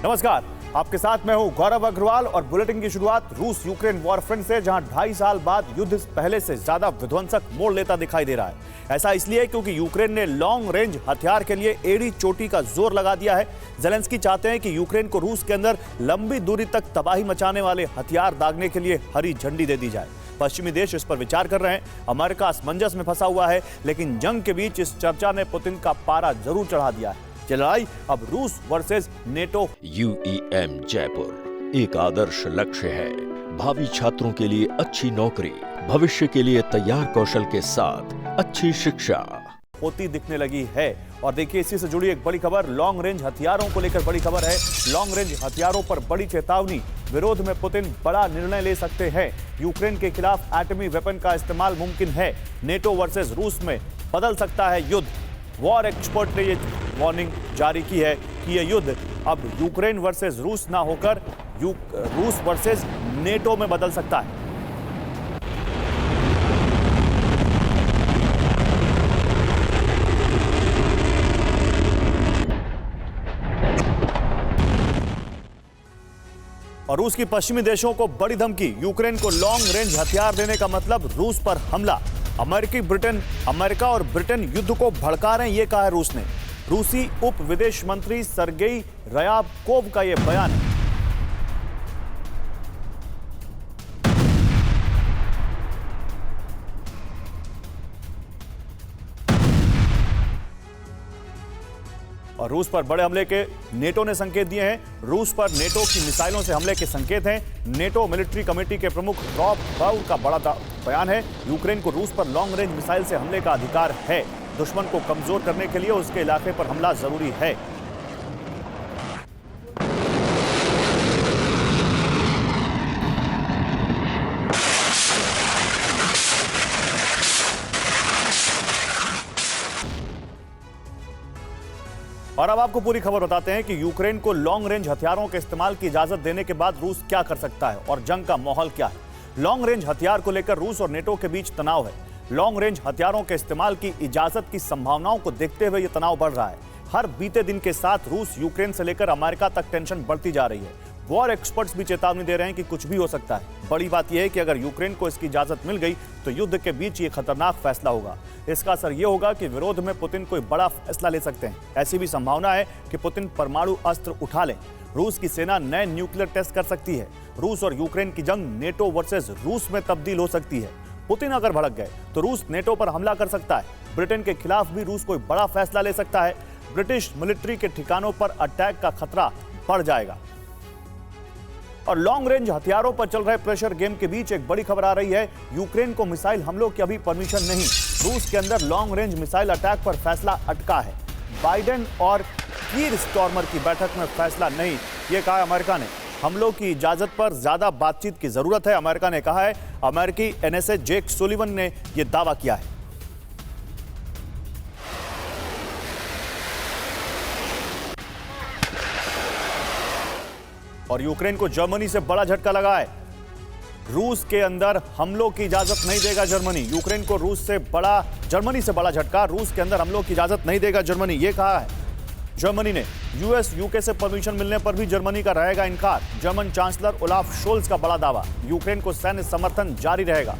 नमस्कार, आपके साथ मैं हूं गौरव अग्रवाल और बुलेटिन की शुरुआत रूस यूक्रेन वॉर फ्रंट से, जहां 2.5 साल बाद युद्ध पहले से ज्यादा विध्वंसक मोड़ लेता दिखाई दे रहा है। ऐसा इसलिए क्योंकि यूक्रेन ने लॉन्ग रेंज हथियार के लिए एड़ी चोटी का जोर लगा दिया है। जेलेंस्की चाहते हैं कि यूक्रेन को रूस के अंदर लंबी दूरी तक तबाही मचाने वाले हथियार दागने के लिए हरी झंडी दे दी जाए। पश्चिमी देश इस पर विचार कर रहे हैं। अमेरिका असमंजस में फंसा हुआ है, लेकिन जंग के बीच इस चर्चा ने पुतिन का पारा जरूर चढ़ा दिया है। लड़ाई अब रूस वर्सेस नेटो। UEM जयपुर एक आदर्श लक्ष्य है। भावी छात्रों के लिए अच्छी नौकरी, भविष्य के लिए तैयार कौशल के साथ अच्छी शिक्षा होती दिखने लगी है। और देखिए, इसी से जुड़ी एक बड़ी खबर, लॉन्ग रेंज हथियारों को लेकर बड़ी खबर है। लॉन्ग रेंज हथियारों पर बड़ी चेतावनी, विरोध में पुतिन बड़ा निर्णय ले सकते हैं। यूक्रेन के खिलाफ एटमी वेपन का इस्तेमाल मुमकिन है। नेटो वर्सेस रूस में बदल सकता है युद्ध। वॉर एक्सपर्ट ने ये वार्निंग जारी की है कि यह युद्ध अब यूक्रेन वर्सेस रूस ना होकर रूस वर्सेस नेटो में बदल सकता है। और रूस की पश्चिमी देशों को बड़ी धमकी, यूक्रेन को लॉन्ग रेंज हथियार देने का मतलब रूस पर हमला। अमेरिका और ब्रिटेन युद्ध को भड़का रहे हैं, ये कहा है रूस ने। रूसी उप विदेश मंत्री सरगेई रयाबकोव का यह बयान है। और रूस पर बड़े हमले के नेटो ने संकेत दिए हैं। रूस पर नेटो की मिसाइलों से हमले के संकेत हैं। नेटो मिलिट्री कमेटी के प्रमुख रॉब बाउल का बड़ा बयान है। यूक्रेन को रूस पर लॉन्ग रेंज मिसाइल से हमले का अधिकार है। दुश्मन को कमजोर करने के लिए उसके इलाके पर हमला जरूरी है। और अब आपको पूरी खबर बताते हैं कि यूक्रेन को लॉन्ग रेंज हथियारों के इस्तेमाल की इजाजत देने के बाद रूस क्या कर सकता है और जंग का माहौल क्या है। लॉन्ग रेंज हथियार को लेकर रूस और नेटो के बीच तनाव है। लॉन्ग रेंज हथियारों के इस्तेमाल की इजाजत की संभावनाओं को देखते हुए यह तनाव बढ़ रहा है। हर बीते दिन के साथ रूस, यूक्रेन से लेकर अमेरिका तक टेंशन बढ़ती जा रही है। वॉर एक्सपर्ट्स भी चेतावनी दे रहे हैं कि कुछ भी हो सकता है। बड़ी बात यह है कि अगर यूक्रेन को इसकी इजाजत मिल गई तो युद्ध के बीच ये खतरनाक फैसला होगा। इसका असर यह होगा कि विरोध में पुतिन कोई बड़ा फैसला ले सकते हैं। ऐसी भी संभावना है कि पुतिन परमाणु अस्त्र उठा लें। रूस की सेना नए न्यूक्लियर टेस्ट कर सकती है। रूस और यूक्रेन की जंग नेटो वर्सेस रूस में तब्दील हो सकती है। पुतिन अगर भड़क गए तो रूस नेटो पर हमला कर सकता है। ब्रिटेन के खिलाफ भी रूस कोई बड़ा फैसला ले सकता है। ब्रिटिश मिलिट्री के ठिकानों पर अटैक का खतरा बढ़ जाएगा। और लॉन्ग रेंज हथियारों पर चल रहे प्रेशर गेम के बीच एक बड़ी खबर आ रही है। यूक्रेन को मिसाइल हमलों की अभी परमिशन नहीं। रूस के अंदर लॉन्ग रेंज मिसाइल अटैक पर फैसला अटका है। बाइडेन और कीर स्टॉर्मर की बैठक में फैसला नहीं, ये कहा अमेरिका ने। हमलों की इजाजत पर ज्यादा बातचीत की जरूरत है, अमेरिका ने कहा है। अमेरिकी NSA जेक सुलिवन ने यह दावा किया है। और यूक्रेन को जर्मनी से बड़ा झटका लगा है। रूस के अंदर हमलों की इजाजत नहीं देगा जर्मनी। यूक्रेन को जर्मनी से बड़ा झटका, रूस के अंदर हमलों की इजाजत नहीं देगा जर्मनी, ये कहा है जर्मनी ने। US UK से परमिशन मिलने पर भी जर्मनी का रहेगा इनकार। जर्मन चांसलर ओलाफ शोल्ज का बड़ा दावा, यूक्रेन को सैन्य समर्थन जारी रहेगा।